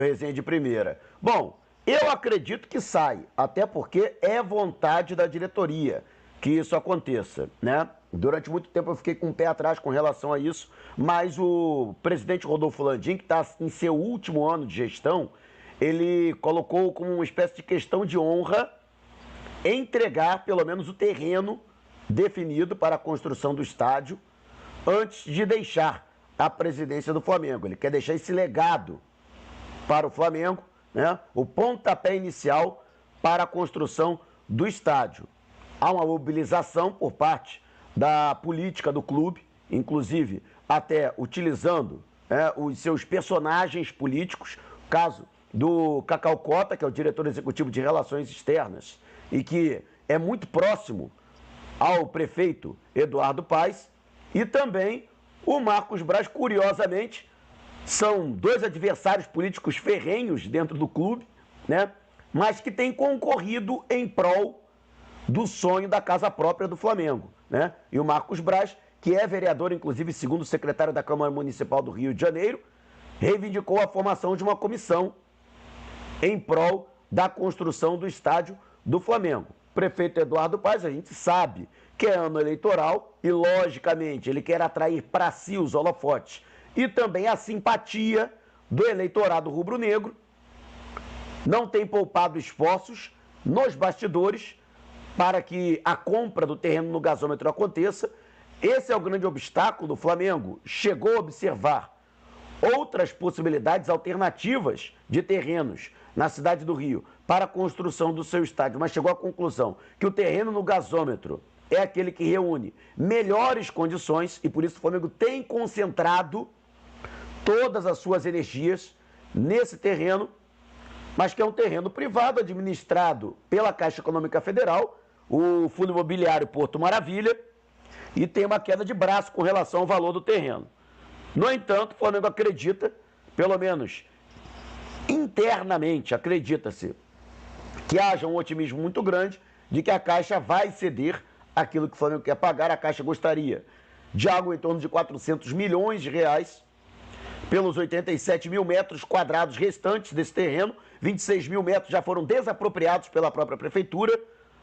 Resenha de primeira. Bom, eu acredito que sai, até porque é vontade da diretoria que isso aconteça, né? Durante muito tempo eu fiquei com o pé atrás com relação a isso, mas o presidente Rodolfo Landim, que está em seu último ano de gestão, ele colocou como uma espécie de questão de honra entregar pelo menos o terreno definido para a construção do estádio antes de deixar a presidência do Flamengo. Ele quer deixar esse legado para o Flamengo, né? O pontapé inicial para a construção do estádio. Há uma mobilização por parte da política do clube, inclusive até utilizando os seus personagens políticos, o caso do Cacau Cota, que é o diretor executivo de Relações Externas e que é muito próximo ao prefeito Eduardo Paes, e também o Marcos Braz, curiosamente, são dois adversários políticos ferrenhos dentro do clube, né? Mas que têm concorrido em prol do sonho da casa própria do Flamengo, né? E o Marcos Braz, que é vereador, inclusive, segundo o secretário da Câmara Municipal do Rio de Janeiro, reivindicou a formação de uma comissão em prol da construção do estádio do Flamengo. O prefeito Eduardo Paes, a gente sabe que é ano eleitoral e, logicamente, ele quer atrair para si os holofotes e também a simpatia do eleitorado rubro-negro. Não tem poupado esforços nos bastidores para que a compra do terreno no gasômetro aconteça. Esse é o grande obstáculo do Flamengo. Chegou a observar outras possibilidades alternativas de terrenos na cidade do Rio para a construção do seu estádio, mas chegou à conclusão que o terreno no gasômetro é aquele que reúne melhores condições e por isso o Flamengo tem concentrado todas as suas energias nesse terreno, mas que é um terreno privado administrado pela Caixa Econômica Federal, o Fundo Imobiliário Porto Maravilha, e tem uma queda de braço com relação ao valor do terreno. No entanto, o Flamengo acredita, pelo menos internamente, acredita-se que haja um otimismo muito grande de que a Caixa vai ceder aquilo que o Flamengo quer pagar. A Caixa gostaria de algo em torno de 400 milhões de reais pelos 87 mil metros quadrados restantes desse terreno. 26 mil metros já foram desapropriados pela própria prefeitura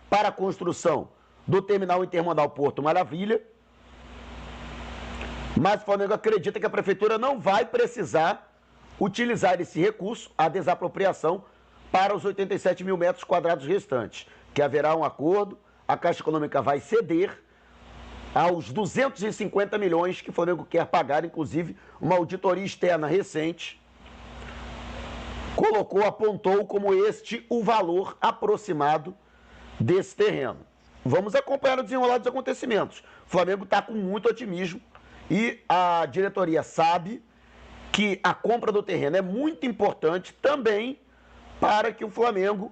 para a construção do terminal intermodal Porto Maravilha. Mas o Flamengo acredita que a prefeitura não vai precisar utilizar esse recurso, a desapropriação, para os 87 mil metros quadrados restantes, que haverá um acordo, a Caixa Econômica vai ceder aos 250 milhões que o Flamengo quer pagar. Inclusive, uma auditoria externa recente apontou como este o valor aproximado desse terreno. Vamos acompanhar o desenrolar dos acontecimentos. O Flamengo está com muito otimismo e a diretoria sabe que a compra do terreno é muito importante também para que o Flamengo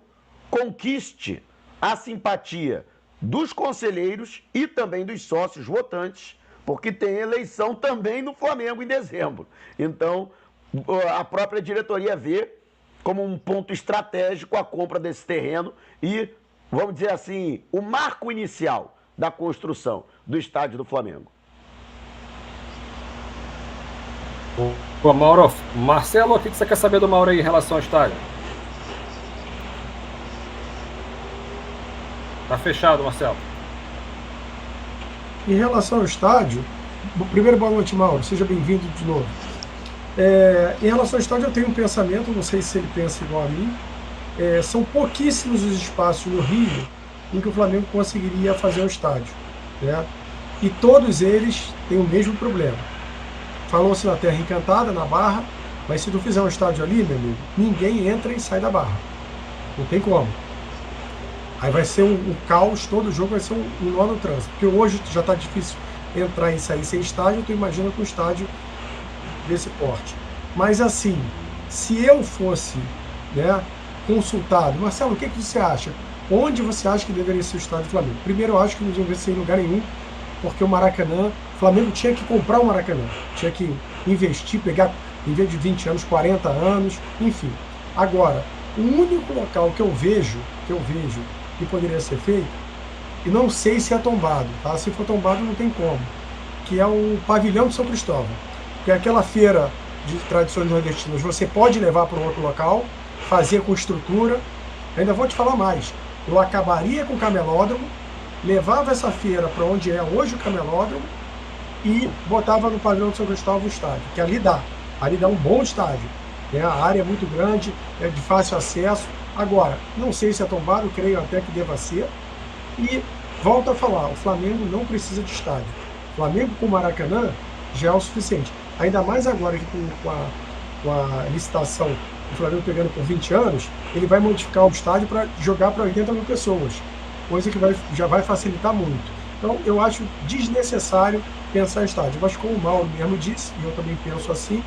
conquiste a simpatia dos conselheiros e também dos sócios votantes, porque tem eleição também no Flamengo em dezembro. Então, a própria diretoria vê como um ponto estratégico a compra desse terreno e, vamos dizer assim, o marco inicial da construção do estádio do Flamengo. Pô, Mauro, Marcelo, o que você quer saber do Mauro aí em relação ao estádio? Tá fechado, Marcelo. Em relação ao estádio, primeiro, boa noite, Mauro, seja bem-vindo de novo. Em relação ao estádio, eu tenho um pensamento, não sei se ele pensa igual a mim, são pouquíssimos os espaços no Rio em que o Flamengo conseguiria fazer um estádio, né? E todos eles têm o mesmo problema. Falou-se na Terra Encantada, na Barra, mas se tu fizer um estádio ali, meu amigo, ninguém entra e sai da Barra. Não tem como. Aí vai ser um caos, todo jogo vai ser um nó no trânsito. Porque hoje já está difícil entrar e sair sem estádio, tu imagina com um estádio desse porte. Mas assim, se eu fosse, né, consultado, Marcelo, o que você acha? Onde você acha que deveria ser o estádio do Flamengo? Primeiro, eu acho que não deveria ser em lugar nenhum, porque o Maracanã, o Flamengo tinha que comprar o Maracanã, tinha que investir, pegar, em vez de 20 anos, 40 anos, enfim. Agora, o único local que eu vejo que poderia ser feito, e não sei se é tombado, tá? Se for tombado não tem como, que é o pavilhão de São Cristóvão, que é aquela feira de tradições nordestinas, você pode levar para um outro local, fazer com estrutura. Ainda vou te falar mais. Eu acabaria com o camelódromo, levava essa feira para onde é hoje o camelódromo e botava no pavilhão de São Cristóvão o estádio, que ali dá um bom estádio. A área é muito grande, é de fácil acesso. Agora, não sei se é tombado, creio até que deva ser. E volto a falar, o Flamengo não precisa de estádio. O Flamengo com o Maracanã já é o suficiente. Ainda mais agora que com a licitação do Flamengo pegando por 20 anos, ele vai modificar o estádio para jogar para 80 mil pessoas, coisa que já vai facilitar muito. Então, eu acho desnecessário pensar em estádio. Mas como o Mauro mesmo disse, e eu também penso assim,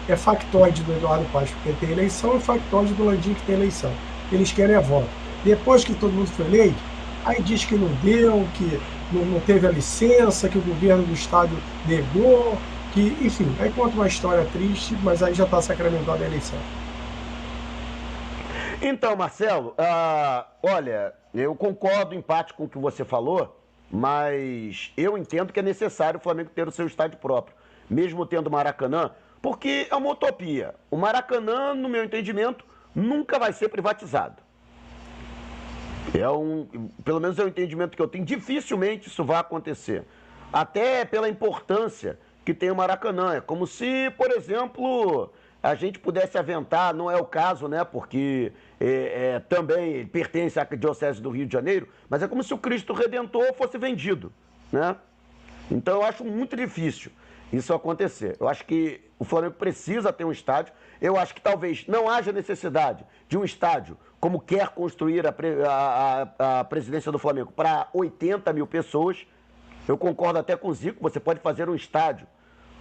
é factoide do Eduardo Paes, porque tem eleição, e factoide do Landim, que tem eleição. Eles querem a voto. Depois que todo mundo foi eleito, aí diz que não deu, que não teve a licença, que o governo do estado negou, que, enfim, aí conta uma história triste, mas aí já está sacramentada a eleição. Então, Marcelo, olha, eu concordo em parte com o que você falou, mas eu entendo que é necessário o Flamengo ter o seu estádio próprio, mesmo tendo Maracanã, porque é uma utopia. O Maracanã, no meu entendimento, nunca vai ser privatizado. Pelo menos é o entendimento que eu tenho. Dificilmente isso vai acontecer. Até pela importância que tem o Maracanã. É como se, por exemplo, a gente pudesse aventar, não é o caso, né? Porque também pertence à Diocese do Rio de Janeiro, mas é como se o Cristo Redentor fosse vendido, né? Então eu acho muito difícil isso acontecer. Eu acho que o Flamengo precisa ter um estádio. Eu acho que talvez não haja necessidade de um estádio como quer construir a presidência do Flamengo para 80 mil pessoas. Eu concordo até com o Zico, você pode fazer um estádio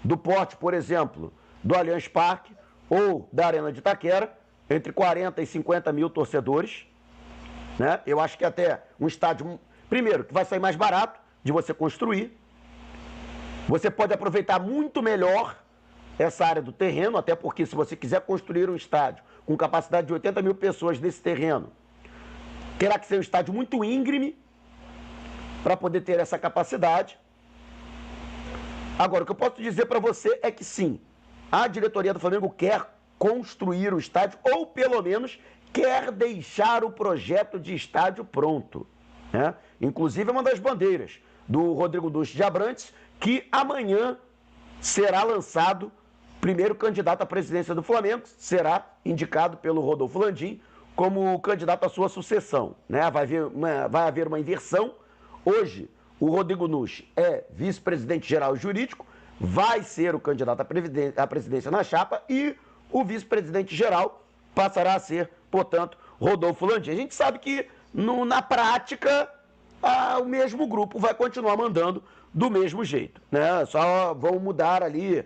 do porte, por exemplo, do Allianz Parque ou da Arena de Itaquera, entre 40 e 50 mil torcedores, né? Eu acho que até um estádio, primeiro, que vai sair mais barato de você construir. Você pode aproveitar muito melhor essa área do terreno, até porque se você quiser construir um estádio com capacidade de 80 mil pessoas nesse terreno, terá que ser um estádio muito íngreme para poder ter essa capacidade. Agora, o que eu posso dizer para você é que sim, a diretoria do Flamengo quer construir o estádio, ou pelo menos quer deixar o projeto de estádio pronto, né? Inclusive é uma das bandeiras do Rodrigo Duche de Abrantes, que amanhã será lançado primeiro candidato à presidência do Flamengo, será indicado pelo Rodolfo Landim como candidato à sua sucessão, né? Vai haver uma inversão. Hoje, o Rodrigo Duche é vice-presidente geral jurídico, vai ser o candidato à presidência na chapa e o vice-presidente geral passará a ser, portanto, Rodolfo Landim. A gente sabe que, na prática, o mesmo grupo vai continuar mandando do mesmo jeito, né? Só vão mudar ali,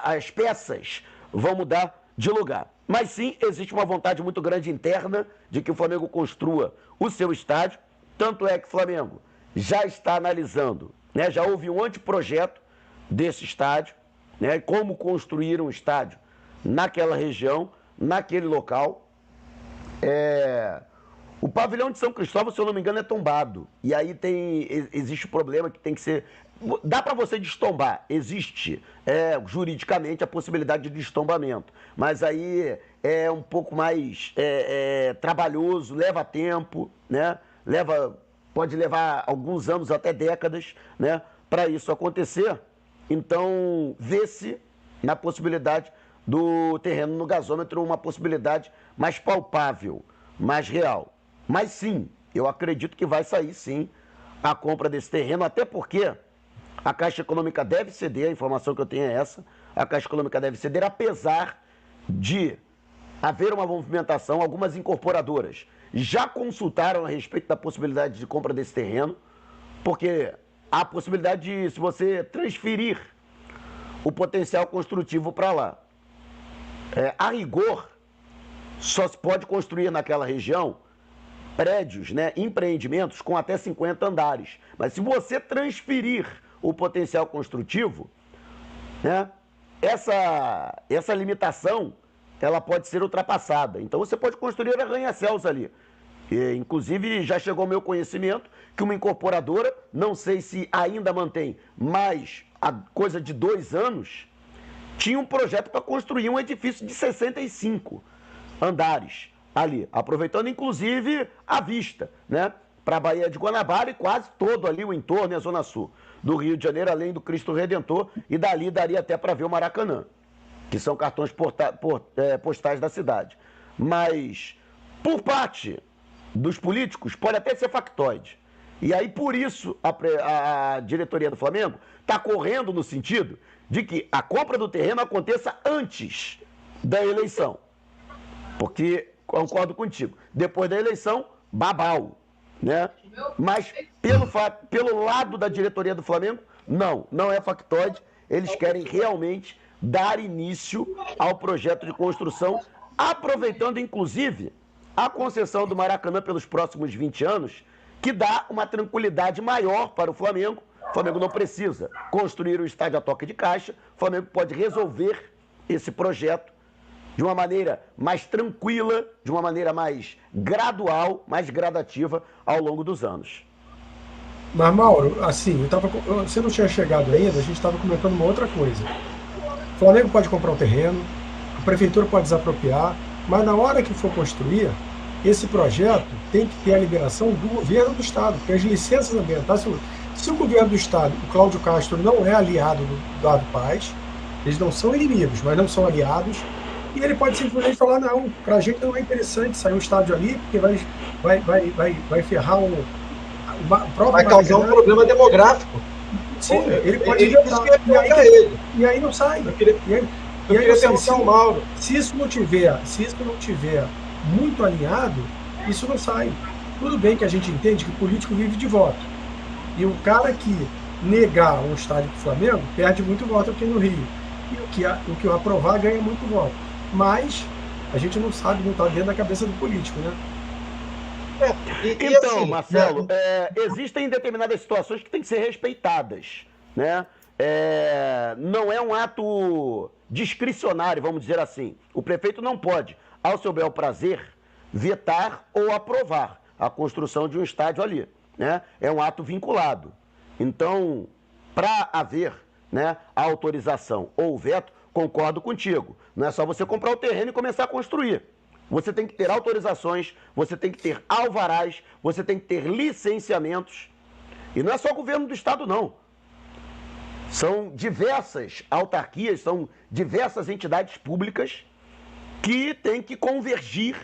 as peças vão mudar de lugar. Mas sim, existe uma vontade muito grande interna de que o Flamengo construa o seu estádio. Tanto é que o Flamengo já está analisando, né? Já houve um anteprojeto desse estádio, né? Como construir um estádio naquela região, naquele local. O pavilhão de São Cristóvão, se eu não me engano, é tombado. E aí existe o problema que tem que ser... Dá para você destombar. Existe, juridicamente, a possibilidade de destombamento. Mas aí é um pouco mais trabalhoso, leva tempo, né? Pode levar alguns anos, até décadas, né? Para isso acontecer. Então, vê-se na possibilidade do terreno no gasômetro uma possibilidade mais palpável, mais real. Mas sim, eu acredito que vai sair sim a compra desse terreno, até porque a Caixa Econômica deve ceder, a informação que eu tenho é essa, a Caixa Econômica deve ceder, apesar de haver uma movimentação, algumas incorporadoras já consultaram a respeito da possibilidade de compra desse terreno, porque há a possibilidade de, se você transferir o potencial construtivo para lá, a rigor, só se pode construir naquela região prédios, né, empreendimentos com até 50 andares. Mas se você transferir o potencial construtivo, né, essa limitação ela pode ser ultrapassada. Então você pode construir arranha-céus ali. Inclusive já chegou ao meu conhecimento que uma incorporadora, não sei se ainda mantém, mas há coisa de 2 anos, tinha um projeto para construir um edifício de 65 andares ali, aproveitando inclusive a vista, né, para a Baía de Guanabara e quase todo ali o entorno e a Zona Sul do Rio de Janeiro, além do Cristo Redentor, e dali daria até para ver o Maracanã, que são cartões postais da cidade. Mas, por parte dos políticos, pode até ser factoide. E aí, por isso, a diretoria do Flamengo está correndo no sentido de que a compra do terreno aconteça antes da eleição. Porque, concordo contigo, depois da eleição, babau, né? Mas, pelo lado da diretoria do Flamengo, não é factoide. Eles querem realmente dar início ao projeto de construção, aproveitando, inclusive, a concessão do Maracanã pelos próximos 20 anos, que dá uma tranquilidade maior para o Flamengo. O Flamengo não precisa construir um estádio a toque de caixa. O Flamengo pode resolver esse projeto de uma maneira mais tranquila, de uma maneira mais gradual, mais gradativa ao longo dos anos. Mas, Mauro, assim, você não tinha chegado ainda, a gente estava comentando uma outra coisa. O Flamengo pode comprar um terreno, a prefeitura pode desapropriar, mas na hora que for construir, esse projeto tem que ter a liberação do governo do Estado, porque as licenças ambientais, se o governo do Estado, o Cláudio Castro, não é aliado do Eduardo Paes, eles não são inimigos, mas não são aliados, e ele pode simplesmente falar, não, pra gente não é interessante sair um estádio ali, porque vai ferrar o próprio vai causar um problema demográfico. Sim, ele pode vetar, e aí não sai. Eu queria perguntar ao Mauro. Se isso não tiver muito alinhado, isso não sai. Tudo bem que a gente entende que o político vive de voto. E o cara que negar um estádio para o Flamengo perde muito voto aqui no Rio. E o que aprovar ganha muito voto. Mas a gente não sabe, não está dentro da cabeça do político, né? Então, assim, Marcelo, existem determinadas situações que têm que ser respeitadas, né? Não é um ato discricionário, vamos dizer assim. O prefeito não pode, ao seu bel prazer, vetar ou aprovar a construção de um estádio ali, né? É um ato vinculado. Então, para haver, né, a autorização ou o veto, concordo contigo. Não é só você comprar o terreno e começar a construir. Você tem que ter autorizações, você tem que ter alvarás, você tem que ter licenciamentos. E não é só o governo do estado, não. São diversas autarquias, são diversas entidades públicas que têm que convergir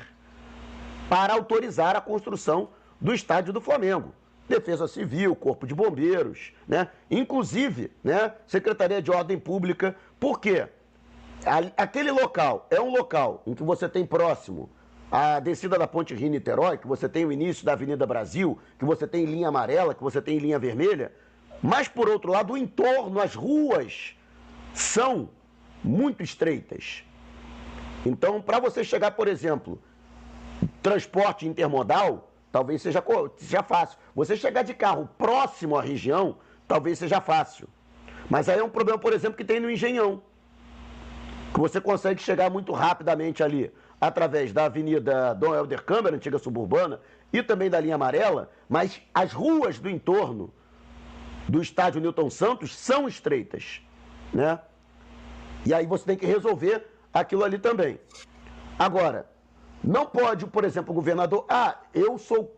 para autorizar a construção do estádio do Flamengo. Defesa Civil, Corpo de Bombeiros, né? Inclusive, né, Secretaria de Ordem Pública. Por quê? Aquele local é um local em que você tem próximo a descida da Ponte Rio-Niterói, que você tem o início da Avenida Brasil, que você tem linha amarela, que você tem linha vermelha, mas, por outro lado, o entorno, as ruas são muito estreitas. Então, para você chegar, por exemplo, transporte intermodal, talvez seja fácil. Você chegar de carro próximo à região, talvez seja fácil. Mas aí é um problema, por exemplo, que tem no Engenhão, que você consegue chegar muito rapidamente ali, através da Avenida Dom Helder Câmara, antiga suburbana, e também da linha amarela, mas as ruas do entorno do estádio Newton Santos são estreitas, né? E aí você tem que resolver aquilo ali também. Agora, não pode, por exemplo, o governador, eu sou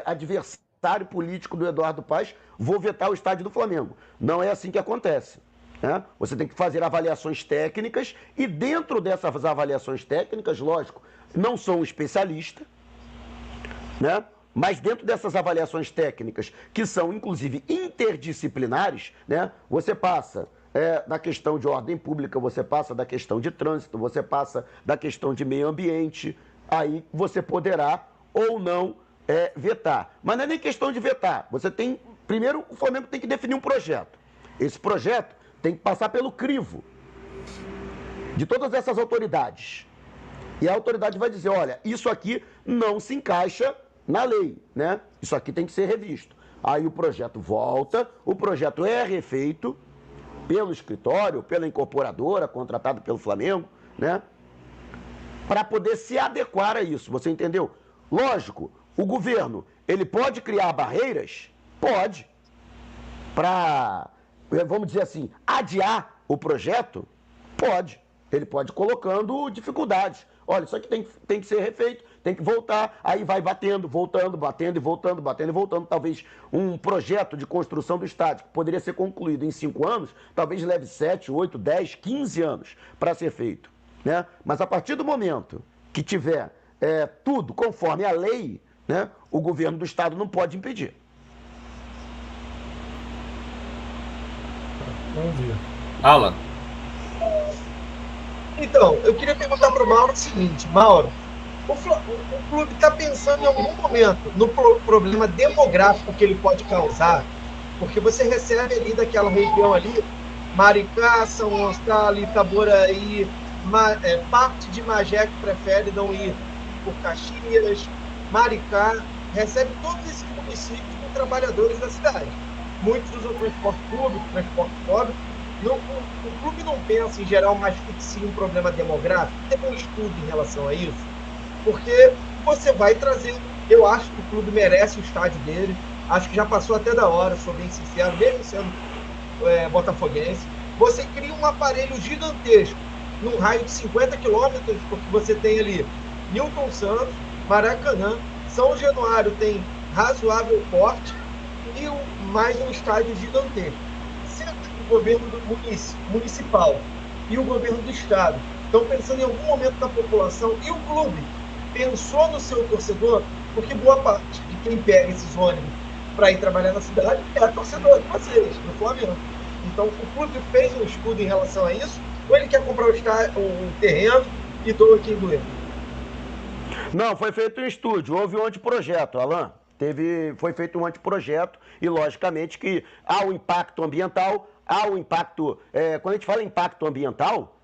adversário político do Eduardo Paes, vou vetar o estádio do Flamengo. Não é assim que acontece. Né? Você tem que fazer avaliações técnicas e dentro dessas avaliações técnicas, lógico, não sou um especialista, né? Mas dentro dessas avaliações técnicas, que são inclusive interdisciplinares, né? Você passa da questão de ordem pública, você passa da questão de trânsito, você passa da questão de meio ambiente, aí você poderá ou não vetar. Mas não é nem questão de vetar. Primeiro, o Flamengo tem que definir um projeto. Esse projeto tem que passar pelo crivo de todas essas autoridades. E a autoridade vai dizer, olha, isso aqui não se encaixa na lei, né? Isso aqui tem que ser revisto. Aí o projeto volta, o projeto é refeito pelo escritório, pela incorporadora, contratado pelo Flamengo, né? Para poder se adequar a isso, você entendeu? Lógico, o governo, ele pode criar barreiras? Pode. Para, vamos dizer assim, adiar o projeto, Pode. Ele pode ir colocando dificuldades. Olha, isso aqui tem que ser refeito, tem que voltar, aí vai batendo, voltando, batendo e voltando, batendo e voltando. Talvez um projeto de construção do estádio, que poderia ser concluído em 5 anos, talvez leve 7, 8, 10, 15 anos para ser feito. Né? Mas a partir do momento que tiver tudo conforme a lei, né, o governo do estado não pode impedir. Vamos ver. Alan. Então, eu queria perguntar para o Mauro o seguinte, Mauro, o clube está pensando em algum momento no problema demográfico que ele pode causar, porque você recebe ali daquela região ali, Maricá, São Gonçalo, Itaboraí, parte de Magé que prefere não ir por Caxias, Maricá, recebe todos esses municípios com trabalhadores da cidade. Muitos usam transporte público, transporte público. O clube não pensa em gerar uma asfixia, um problema demográfico? Tem um estudo em relação a isso? Porque você vai trazer... Eu acho que o clube merece o estádio dele. Acho que já passou até da hora, sou bem sincero, mesmo sendo botafoguense. Você cria um aparelho gigantesco num raio de 50 quilômetros, porque você tem ali Newton Santos, Maracanã, São Januário tem razoável porte e mais um estádio gigantesco. Sendo que o governo municipal e o governo do estado estão pensando em algum momento na população e o clube pensou no seu torcedor, porque boa parte de quem pega esses ônibus para ir trabalhar na cidade é torcedor de vocês, do Flamengo. Então o clube fez um estudo em relação a isso, ou ele quer comprar o terreno e doa quem doer? Não, foi feito um estúdio, houve um anteprojeto, Alan. Foi feito um anteprojeto e, logicamente, que há o impacto ambiental, há o impacto... quando a gente fala impacto ambiental,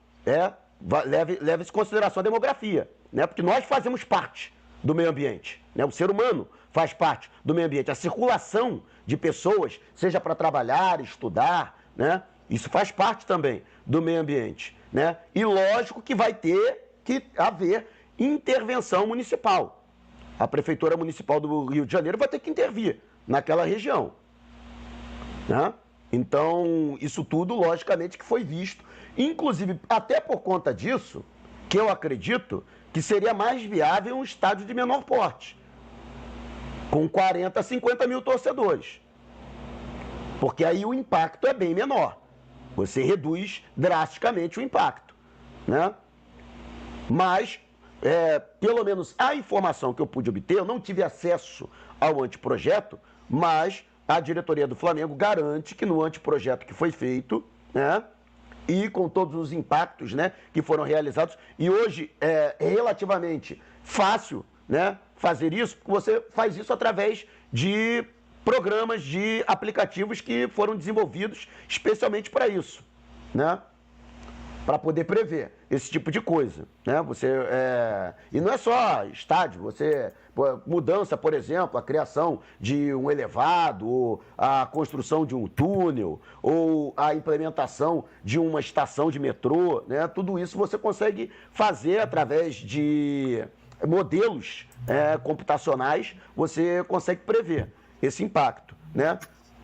leva-se em consideração a demografia, né? Porque nós fazemos parte do meio ambiente, né? O ser humano faz parte do meio ambiente. A circulação de pessoas, seja para trabalhar, estudar, né? Isso faz parte também do meio ambiente, né? E lógico que vai ter que haver intervenção municipal. A Prefeitura Municipal do Rio de Janeiro vai ter que intervir naquela região, né? Então, isso tudo, logicamente, que foi visto. Inclusive, até por conta disso, que eu acredito que seria mais viável um estádio de menor porte, com 40 a 50 mil torcedores. Porque aí o impacto é bem menor. Você reduz drasticamente o impacto, né? Mas, pelo menos a informação que eu pude obter, eu não tive acesso ao anteprojeto, mas a diretoria do Flamengo garante que no anteprojeto que foi feito, né, e com todos os impactos, né, que foram realizados, e hoje é relativamente fácil, né, fazer isso, porque você faz isso através de programas, de aplicativos que foram desenvolvidos especialmente para isso, né? Para poder prever esse tipo de coisa, né? E não é só estádio, mudança, por exemplo, a criação de um elevado, ou a construção de um túnel, ou a implementação de uma estação de metrô, né? Tudo isso você consegue fazer através de modelos computacionais, você consegue prever esse impacto, né?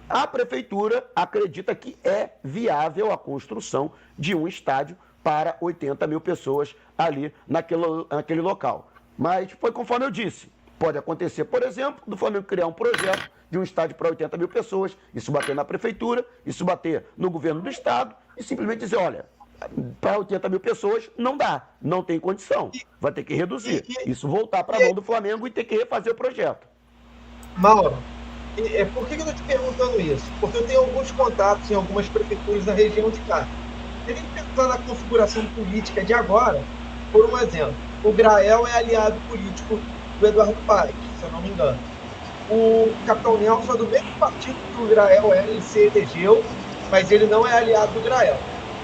A prefeitura acredita que é viável a construção de um estádio para 80 mil pessoas ali naquele local. Mas foi conforme eu disse, pode acontecer, por exemplo, do Flamengo criar um projeto de um estádio para 80 mil pessoas, isso bater na prefeitura, isso bater no governo do estado e simplesmente dizer, olha, para 80 mil pessoas não dá, não tem condição, vai ter que reduzir. Isso voltar para a mão do Flamengo e ter que refazer o projeto. Mauro, por que eu estou te perguntando isso? Porque eu tenho alguns contatos em algumas prefeituras da região de cá. Teria que pensar na configuração política de agora, por um exemplo. O Grael é aliado político do Eduardo Paes, se eu não me engano. O Capitão Nelson é do mesmo partido que o Grael ele se elegeu, mas ele não é aliado do Grael.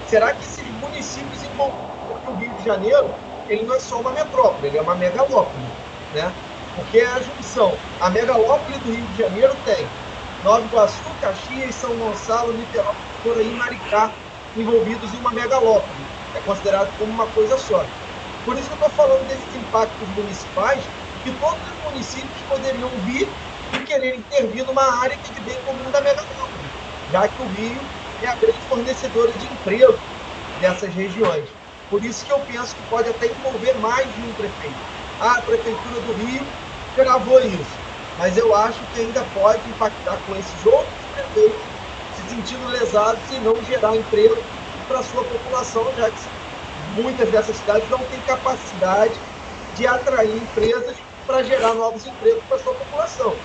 Será que esses municípios porque o Rio de Janeiro, ele não é só uma metrópole, ele é uma megalópole, né? Porque a junção, a megalópole do Rio de Janeiro tem Nova Iguaçu, Caxias, São Gonçalo, Niterói, Itaboraí e Maricá envolvidos em uma megalópole. É considerado como uma coisa só. Por isso que eu estou falando desses impactos municipais, que todos os municípios poderiam vir e querer intervir numa área que é de bem comum da megalópole, já que o Rio é a grande fornecedora de emprego dessas regiões. Por isso que eu penso que pode até envolver mais de um prefeito. A Prefeitura do Rio gravou isso, mas eu acho que ainda pode impactar com esses outros prefeitos se sentindo lesados e não gerar emprego para a sua população, já que muitas dessas cidades não têm capacidade de atrair empresas para gerar novos empregos para a sua população.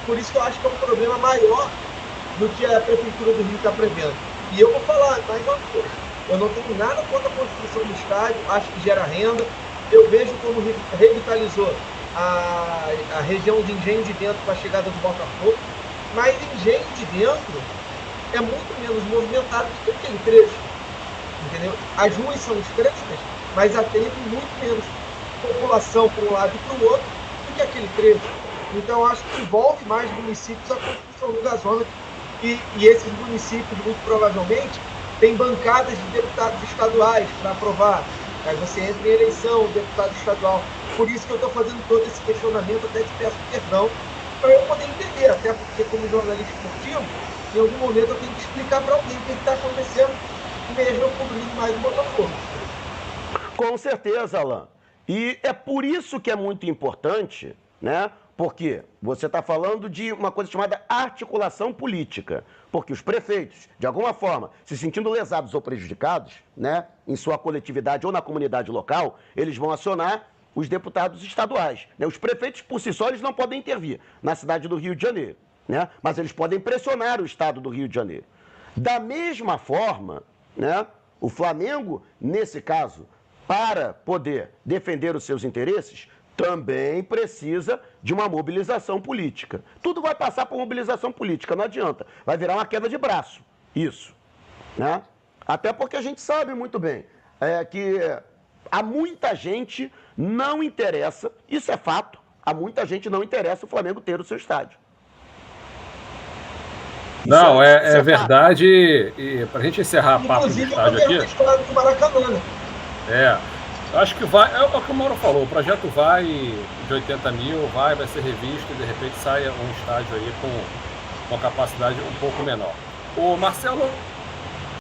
Por isso que eu acho que é um problema maior do que a Prefeitura do Rio está prevendo. E eu vou falar mais uma coisa, eu não tenho nada contra a construção do estádio, acho que gera renda, eu vejo como revitalizou a região de Engenho de Dentro com a chegada do Botafogo, mas Engenho de Dentro é muito menos movimentado do que aquele trecho, entendeu? As ruas são estreitas, mas atende muito menos população para um lado e para o outro do que aquele trecho. Então, eu acho que envolve mais municípios a construção do gasômetro e esses municípios, muito provavelmente, têm bancadas de deputados estaduais para aprovar. Aí você entra em eleição, deputado estadual. Por isso que eu estou fazendo todo esse questionamento, até te peço perdão, para eu poder entender, até porque como jornalista esportivo, em algum momento eu tenho que explicar para alguém o que está acontecendo, mesmo eu cobrindo mais o Botafogo. Com certeza, Alan. E é por isso que é muito importante, né? Porque você está falando de uma coisa chamada articulação política. Porque os prefeitos, de alguma forma, se sentindo lesados ou prejudicados, né, em sua coletividade ou na comunidade local, eles vão acionar os deputados estaduais, né? Os prefeitos, por si só, eles não podem intervir na cidade do Rio de Janeiro, né? Mas eles podem pressionar o estado do Rio de Janeiro. Da mesma forma, né, o Flamengo, nesse caso, para poder defender os seus interesses, também precisa de uma mobilização política. Tudo vai passar por mobilização política, não adianta. Vai virar uma queda de braço, isso, né? Até porque a gente sabe muito bem que a muita gente não interessa, isso é fato, a muita gente não interessa o Flamengo ter o seu estádio. Não, é verdade. E para a gente encerrar a parte do estádio aqui... Inclusive, do Maracanã, né? Eu acho que vai, é o que o Mauro falou, o projeto vai de 80 mil, vai ser revisto e de repente saia um estádio aí com uma capacidade um pouco menor. O Marcelo